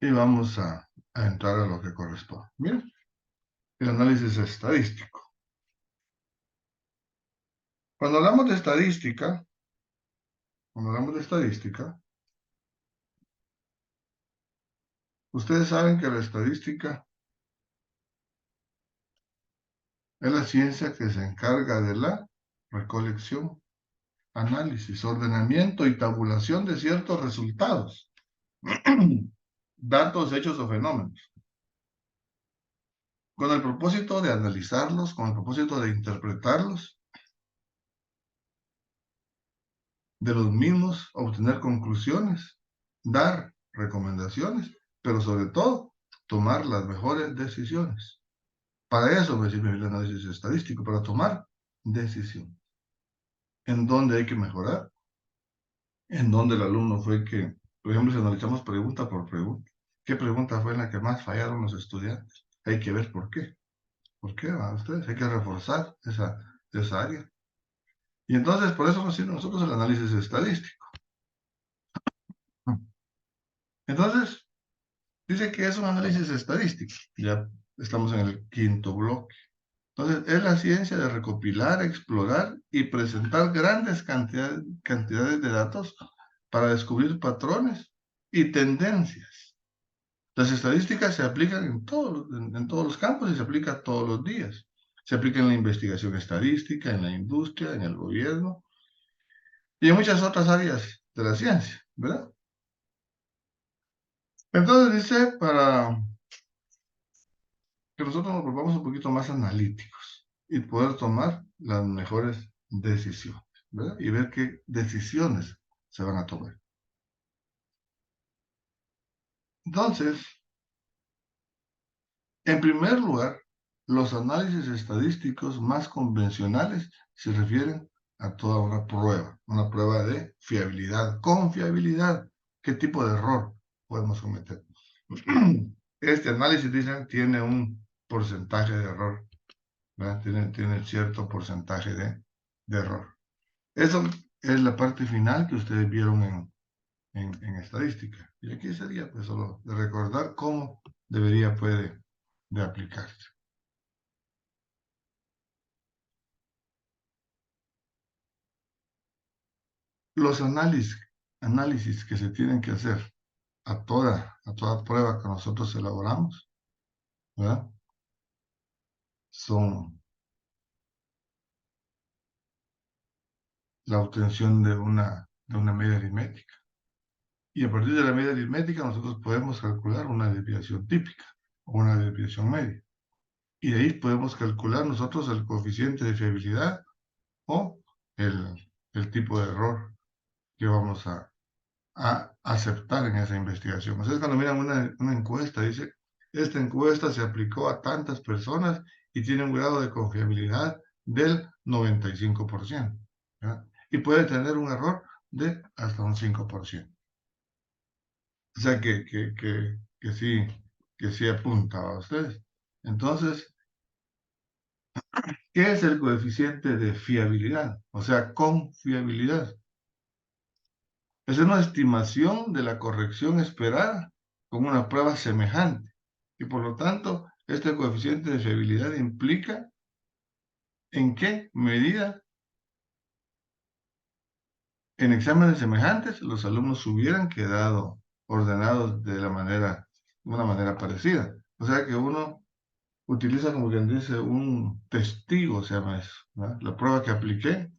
y vamos a entrar a lo que corresponde. Mira, el análisis estadístico. Cuando hablamos de estadística, ustedes saben que la estadística es la ciencia que se encarga de la recolección, análisis, ordenamiento y tabulación de ciertos resultados, datos, hechos o fenómenos, con el propósito de analizarlos, con el propósito de interpretarlos, de los mismos, obtener conclusiones, dar recomendaciones, pero sobre todo, tomar las mejores decisiones. Para eso me sirve el análisis estadístico, para tomar decisiones. En dónde hay que mejorar, en dónde el alumno fue que, por ejemplo, si analizamos pregunta por pregunta, ¿qué pregunta fue en la que más fallaron los estudiantes? Hay que ver por qué. ¿Por qué van ustedes? Hay que reforzar esa área. Y entonces, por eso nos sirve a nosotros el análisis estadístico. Entonces, dice que es un análisis estadístico. Ya estamos en el quinto bloque. Entonces, es la ciencia de recopilar, explorar y presentar grandes cantidades de datos para descubrir patrones y tendencias. Las estadísticas se aplican en todos los campos y se aplican todos los días. Se aplica en la investigación estadística, en la industria, en el gobierno y en muchas otras áreas de la ciencia, ¿verdad? Entonces dice, para que nosotros nos volvamos un poquito más analíticos y poder tomar las mejores decisiones, ¿verdad? Y ver qué decisiones se van a tomar. Entonces, en primer lugar, los análisis estadísticos más convencionales se refieren a toda una prueba de fiabilidad, confiabilidad. ¿Qué tipo de error podemos cometer? Este análisis, dicen, tiene un porcentaje de error, ¿verdad? Tiene cierto porcentaje de error. Eso es la parte final que ustedes vieron en estadística. Y aquí sería pues solo de recordar cómo puede de aplicarse. Los análisis que se tienen que hacer a toda prueba que nosotros elaboramos, ¿verdad? Son la obtención de una media aritmética. Y a partir de la media aritmética nosotros podemos calcular una desviación típica o una desviación media. Y de ahí podemos calcular nosotros el coeficiente de fiabilidad o el tipo de error que vamos a aceptar en esa investigación. Ustedes cuando miran una encuesta, dice, esta encuesta se aplicó a tantas personas y tiene un grado de confiabilidad del 95%, ¿verdad? Y puede tener un error de hasta un 5%. O sea que sí apunta a ustedes. Entonces, ¿qué es el coeficiente de fiabilidad? O sea, confiabilidad. Es una estimación de la corrección esperada con una prueba semejante. Y por lo tanto, este coeficiente de fiabilidad implica en qué medida en exámenes semejantes los alumnos hubieran quedado ordenados de una manera parecida. O sea que uno utiliza, como quien dice, un testigo, se llama eso, ¿verdad? La prueba que apliqué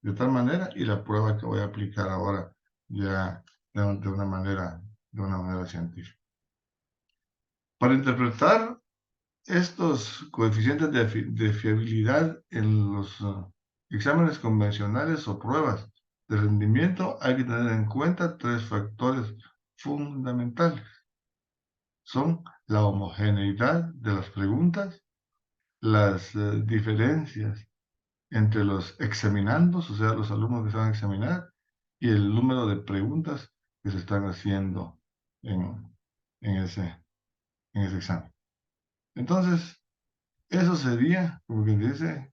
de tal manera y la prueba que voy a aplicar ahora ya de una manera científica. Para interpretar estos coeficientes de fiabilidad en los exámenes convencionales o pruebas de rendimiento, hay que tener en cuenta tres factores fundamentales. Son la homogeneidad de las preguntas, las diferencias entre los examinandos, o sea, los alumnos que se van a examinar, y el número de preguntas que se están haciendo en, en ese, en ese examen. Entonces, eso sería, como quien dice,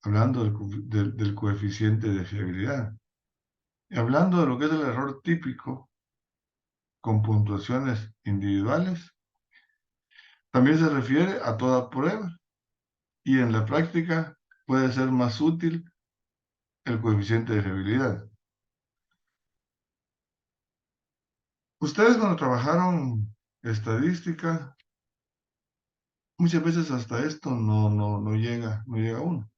hablando del coeficiente de fiabilidad. Y hablando de lo que es el error típico, con puntuaciones individuales. También se refiere a toda prueba y en la práctica puede ser más útil el coeficiente de fiabilidad. Ustedes cuando trabajaron estadística, muchas veces hasta esto no llega, no llega uno.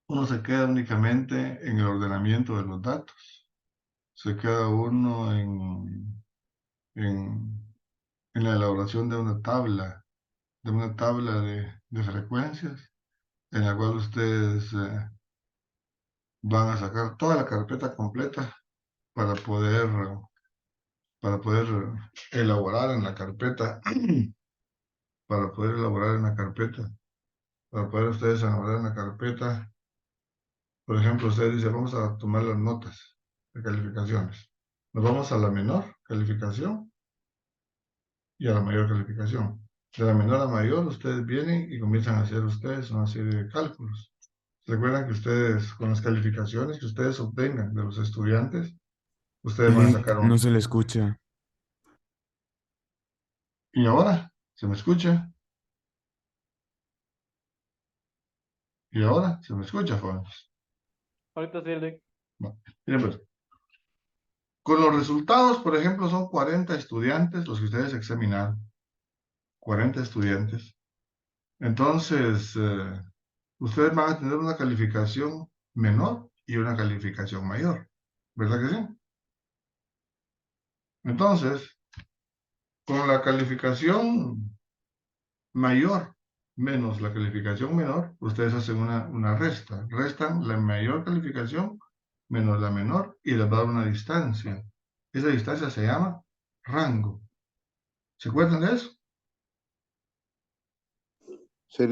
Uno se queda únicamente en el ordenamiento de los datos, se queda uno en, en la elaboración de una tabla de frecuencias, en la cual ustedes van a sacar toda la carpeta completa para poder, para poder elaborar en la carpeta, para poder elaborar en la carpeta, para poder ustedes elaborar en la carpeta. Por ejemplo, ustedes dicen, vamos a tomar las notas de calificaciones. Nos vamos a la menor calificación y a la mayor calificación. De la menor a mayor, ustedes vienen y comienzan a hacer ustedes una serie de cálculos. Recuerdan que ustedes, con las calificaciones que ustedes obtengan de los estudiantes, ustedes van a sacar No un... se le escucha. ¿Y ahora? ¿Se me escucha? ¿Y ahora? ¿Se me escucha, jóvenes? Ahorita sí, Eric. No. Miren, pues, con los resultados, por ejemplo, son 40 estudiantes los que ustedes examinaron. 40 estudiantes. Entonces, ustedes van a tener una calificación menor y una calificación mayor. ¿Verdad que sí? Entonces, con la calificación mayor menos la calificación menor, ustedes hacen una resta. Restan la mayor calificación menos la menor y les va a dar una distancia. Esa distancia se llama rango. ¿Se acuerdan de eso? Sí,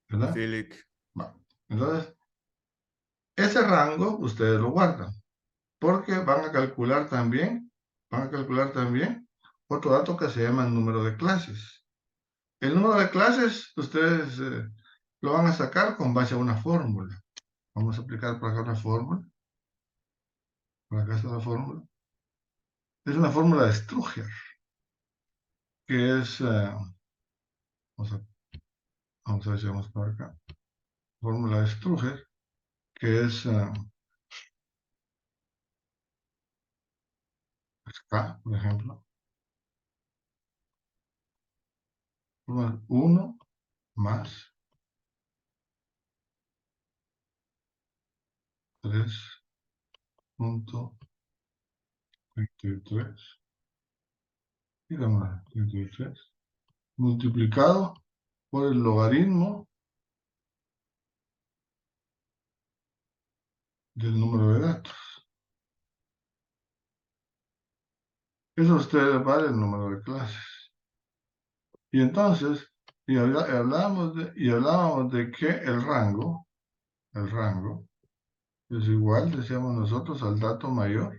¿Verdad? Félix. Bueno, entonces, ese rango ustedes lo guardan porque van a calcular también otro dato que se llama el número de clases. El número de clases ustedes lo van a sacar con base a una fórmula. Vamos a aplicar por acá una fórmula. Por acá está la fórmula. Es una fórmula de Strudger, que es, vamos a, vamos a ver si vamos por acá. Fórmula de Strudger, que es acá, por ejemplo. 1 más 3.33 y la más 33 multiplicado por el logaritmo del número de datos. Eso a ustedes vale el número de clases. Y entonces, hablábamos de que el rango es igual, decíamos nosotros, al dato mayor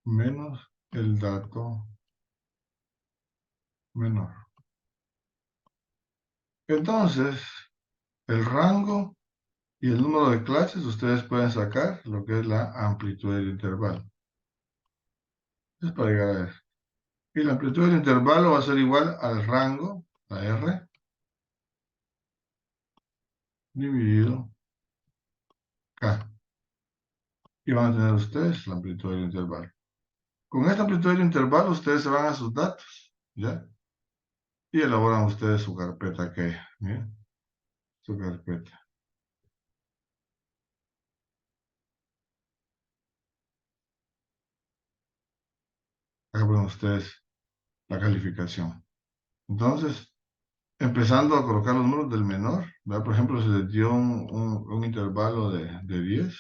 menos el dato menor. Entonces, el rango y el número de clases, ustedes pueden sacar lo que es la amplitud del intervalo. Es para llegar a eso. Y la amplitud del intervalo va a ser igual al rango, la R, dividido K. Y van a tener ustedes la amplitud del intervalo. Con esta amplitud del intervalo, ustedes se van a sus datos, ¿ya? Y elaboran ustedes su carpeta que, ¿bien? Su carpeta. Acá ponen ustedes la calificación. Entonces, empezando a colocar los números del menor, ¿verdad? Por ejemplo, se les dio un intervalo de 10,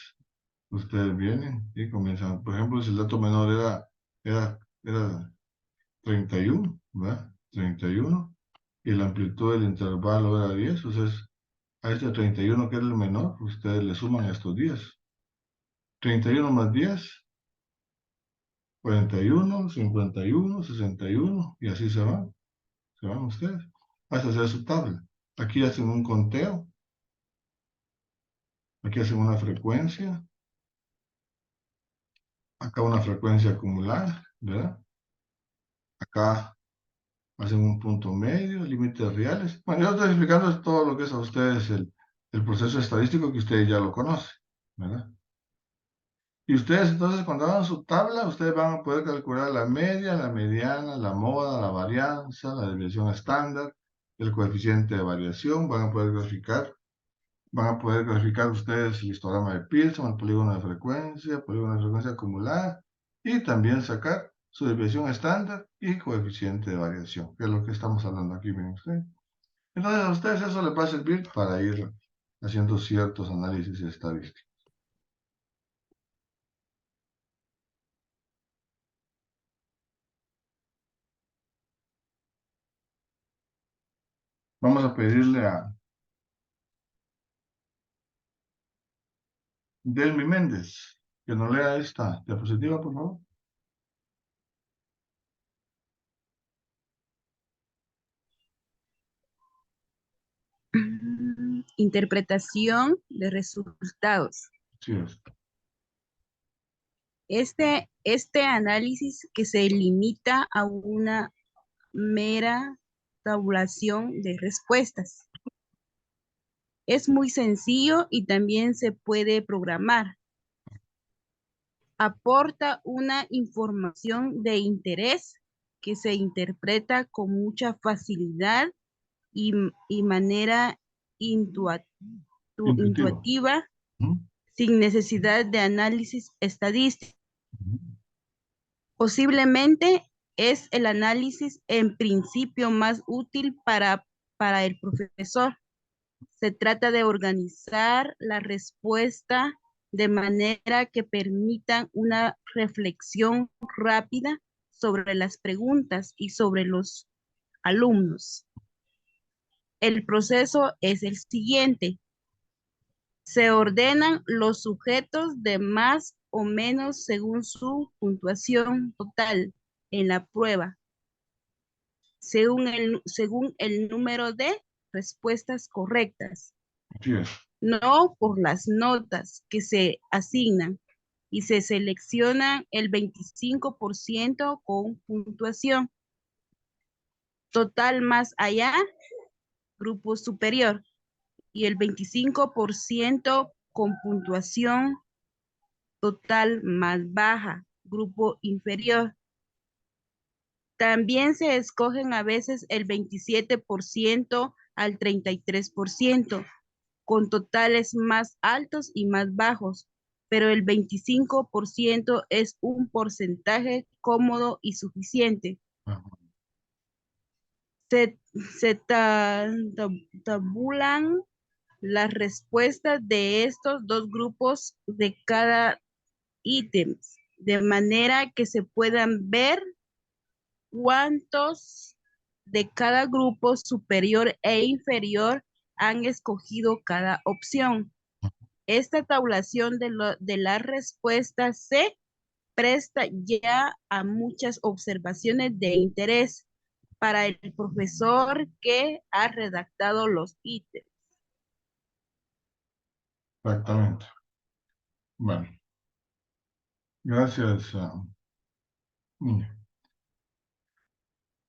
ustedes vienen y comienzan. Por ejemplo, si el dato menor era 31, ¿verdad? 31, y la amplitud del intervalo era 10, entonces a este 31 que era el menor, ustedes le suman estos 10. 31 más 10, 41, 51, 61, y así se van ustedes, hasta hacer su tabla. Aquí hacen un conteo, aquí hacen una frecuencia, acá una frecuencia acumulada, ¿verdad? Acá hacen un punto medio, límites reales. Bueno, yo estoy explicando todo lo que es a ustedes el proceso estadístico que ustedes ya lo conocen, ¿verdad? Y ustedes entonces cuando hagan su tabla, ustedes van a poder calcular la media, la mediana, la moda, la varianza, la desviación estándar, el coeficiente de variación, van a poder graficar ustedes el histograma de Pearson, el polígono de frecuencia acumulada, y también sacar su desviación estándar y coeficiente de variación, que es lo que estamos hablando aquí, miren ustedes. Entonces a ustedes eso les va a servir para ir haciendo ciertos análisis estadísticos. Vamos a pedirle a Delmi Méndez que nos lea esta diapositiva, por favor. Interpretación de resultados. Sí, es. Este análisis que se limita a una mera tabulación de respuestas. Es muy sencillo y también se puede programar. Aporta una información de interés que se interpreta con mucha facilidad y manera Intuitivo. intuitiva, Ujú, sin necesidad de análisis estadístico. ujú. Posiblemente es el análisis en principio más útil para el profesor. Se trata de organizar la respuesta de manera que permitan una reflexión rápida sobre las preguntas y sobre los alumnos. El proceso es el siguiente. Se ordenan los sujetos de más o menos según su puntuación total en la prueba, según el número de respuestas correctas, Así es. no por las notas que se asignan, y se selecciona el 25% con puntuación total más allá, grupo superior, y el 25% con puntuación total más baja, grupo inferior. También se escogen a veces el 27% al 33%, con totales más altos y más bajos, pero el 25% es un porcentaje cómodo y suficiente. Ajá. Se tabulan las respuestas de estos dos grupos de cada ítem, de manera que se puedan ver cuántos de cada grupo superior e inferior han escogido cada opción. Esta tabulación de las respuestas se presta ya a muchas observaciones de interés para el profesor que ha redactado los ítems. Exactamente. Bueno, gracias. Niña.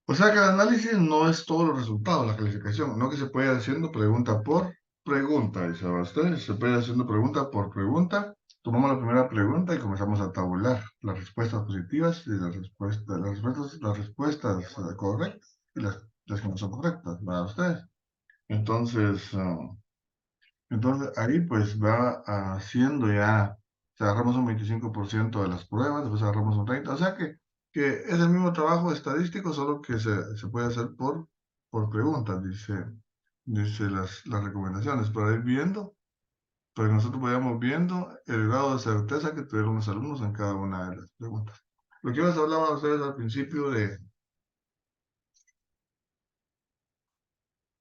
O sea que el análisis no es todos los resultados, la calificación, no que se puede ir haciendo pregunta por pregunta, dice ustedes, se puede ir haciendo pregunta por pregunta. Tomamos la primera pregunta y comenzamos a tabular las respuestas positivas y las respuestas correctas y las que no son correctas para ustedes. Entonces, entonces ahí pues va haciendo ya, o sea, agarramos un 25% de las pruebas, después agarramos un 30%, o sea que es el mismo trabajo estadístico, solo que se puede hacer por preguntas, dice las recomendaciones, para ir viendo, para que nosotros vayamos viendo el grado de certeza que tuvieron los alumnos en cada una de las preguntas. Lo que yo les hablaba a ustedes al principio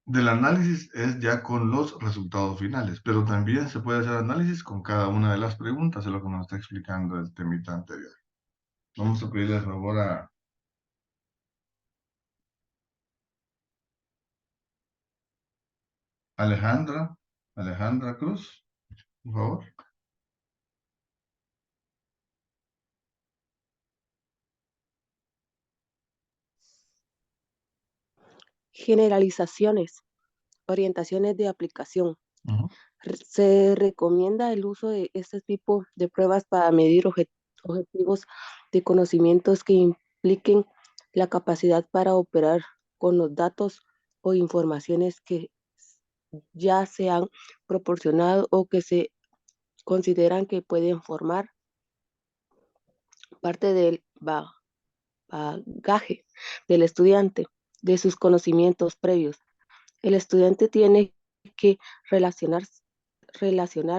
del análisis es ya con los resultados finales, pero también se puede hacer análisis con cada una de las preguntas, es lo que nos está explicando el temita anterior. Vamos a pedirle el favor a Alejandra Cruz, por favor. Generalizaciones, orientaciones de aplicación. Ujú. Se recomienda el uso de este tipo de pruebas para medir objetivos de conocimientos que impliquen la capacidad para operar con los datos o informaciones que ya se han proporcionado o que se consideran que pueden formar parte del bagaje del estudiante, de sus conocimientos previos. El estudiante tiene que relacionar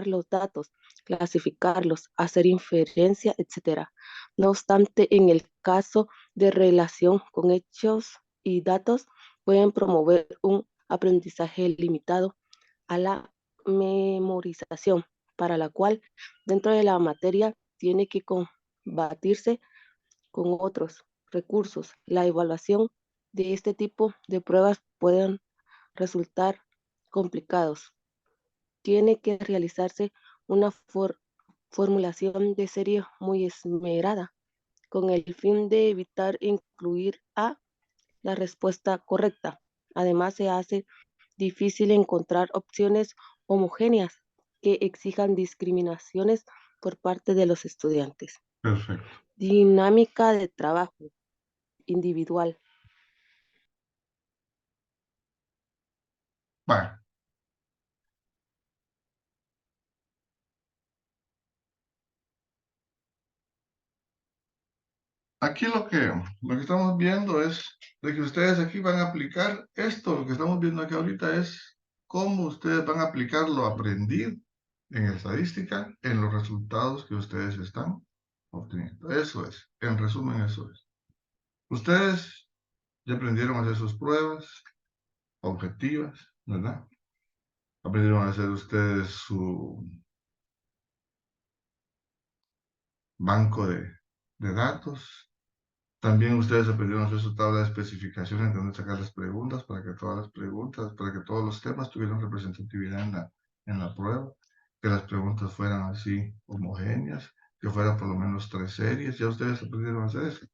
los datos, clasificarlos, hacer inferencia, etc. No obstante, en el caso de relación con hechos y datos, pueden promover un aprendizaje limitado a la memorización, para la cual dentro de la materia tiene que combatirse con otros recursos. La evaluación de este tipo de pruebas pueden resultar complicados. Tiene que realizarse una formulación de serie muy esmerada con el fin de evitar incluir a la respuesta correcta. Además, se hace difícil encontrar opciones homogéneas que exijan discriminaciones por parte de los estudiantes. Perfecto. Dinámica de trabajo individual. Bueno, aquí lo que estamos viendo es de que ustedes aquí van a aplicar esto, lo que estamos viendo aquí ahorita es cómo ustedes van a aplicar lo aprendido en estadística en los resultados que ustedes están obteniendo. Eso es, en resumen, eso es. Ustedes ya aprendieron a hacer sus pruebas objetivas, ¿verdad? Aprendieron a hacer ustedes su banco de datos. También ustedes aprendieron a hacer su tabla de especificaciones de dónde sacar las preguntas para que todas las preguntas, para que todos los temas tuvieran representatividad en la prueba, que las preguntas fueran así homogéneas, que fueran por lo menos 3 series. Ya ustedes aprendieron a hacer eso.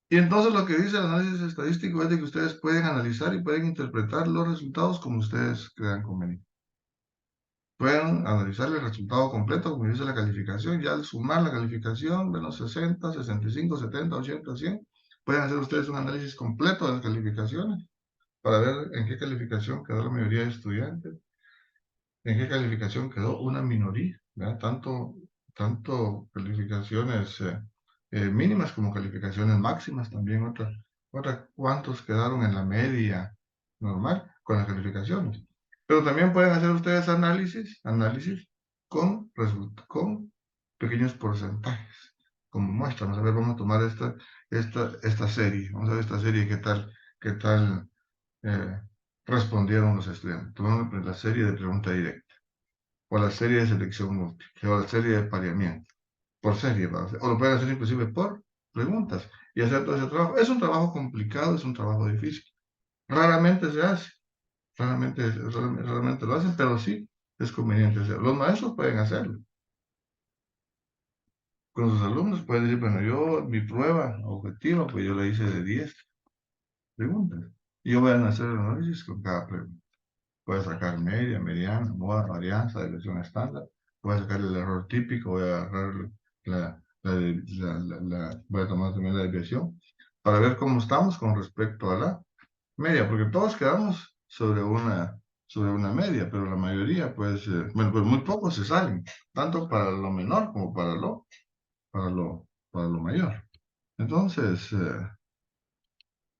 Y entonces lo que dice el análisis estadístico es de que ustedes pueden analizar y pueden interpretar los resultados como ustedes crean conveniente. Pueden analizar el resultado completo, como dice la calificación, ya al sumar la calificación de los 60, 65, 70, 80, 100, pueden hacer ustedes un análisis completo de las calificaciones para ver en qué calificación quedó la mayoría de estudiantes, en qué calificación quedó una minoría, ¿verdad? Tanto calificaciones mínimas como calificaciones máximas, también cuántos quedaron en la media normal con las calificaciones. Pero también pueden hacer ustedes análisis con pequeños porcentajes, como muestra. Vamos a ver, vamos a tomar esta serie, vamos a ver esta serie, qué tal respondieron los estudiantes. Tomamos la serie de pregunta directa, o la serie de selección múltiple, o la serie de pareamiento, por serie, o lo pueden hacer inclusive por preguntas, y hacer todo ese trabajo. Es un trabajo complicado, es un trabajo difícil. Raramente se hace, raramente lo hacen, pero sí es conveniente hacerlo. Los maestros pueden hacerlo. Con sus alumnos pueden decir, bueno, mi prueba objetiva, pues yo la hice de 10 preguntas. Y yo voy a hacer el análisis con cada pregunta. Voy a sacar media, mediana, moda, varianza, desviación estándar. Voy a sacar el error típico, voy a agarrar voy a tomar también la desviación para ver cómo estamos con respecto a la media, porque todos quedamos sobre una media, pero la mayoría, pues, bueno, pues muy pocos se salen, tanto para lo menor como para lo mayor. Entonces,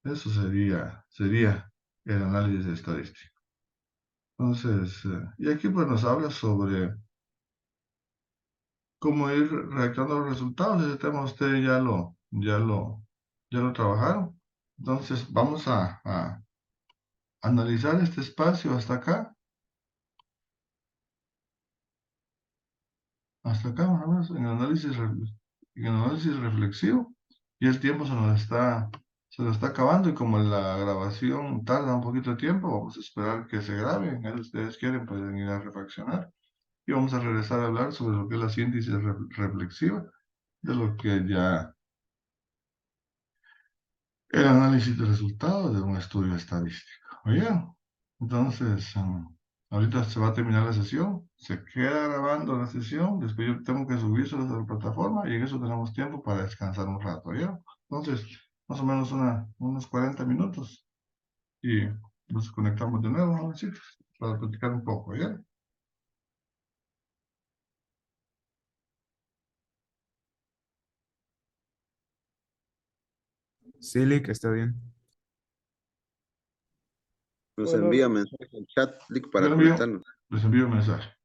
eso sería el análisis estadístico. Entonces, y aquí pues nos habla sobre cómo ir redactando los resultados. Ese tema ustedes ya lo trabajaron. Entonces, vamos a analizar este espacio hasta acá. Hasta acá, más o menos, en el análisis reflexivo. Y el tiempo se nos está acabando. Y como la grabación tarda un poquito de tiempo, vamos a esperar que se grabe. Si ustedes quieren, pueden ir a refaccionar. Y vamos a regresar a hablar sobre lo que es la síntesis reflexiva, de lo que el análisis de resultados de un estudio estadístico. Oye, entonces, ahorita se va a terminar la sesión, se queda grabando la sesión, después yo tengo que subirse a la plataforma y en eso tenemos tiempo para descansar un rato, ¿ya? Entonces, más o menos unos 40 minutos y nos conectamos de nuevo, jovencitos, para platicar un poco, ¿ya? Sí, Lick, está bien. Nos Bueno, envía mensaje en chat, Lick, para Yo le envío, conectarnos. les envío un mensaje.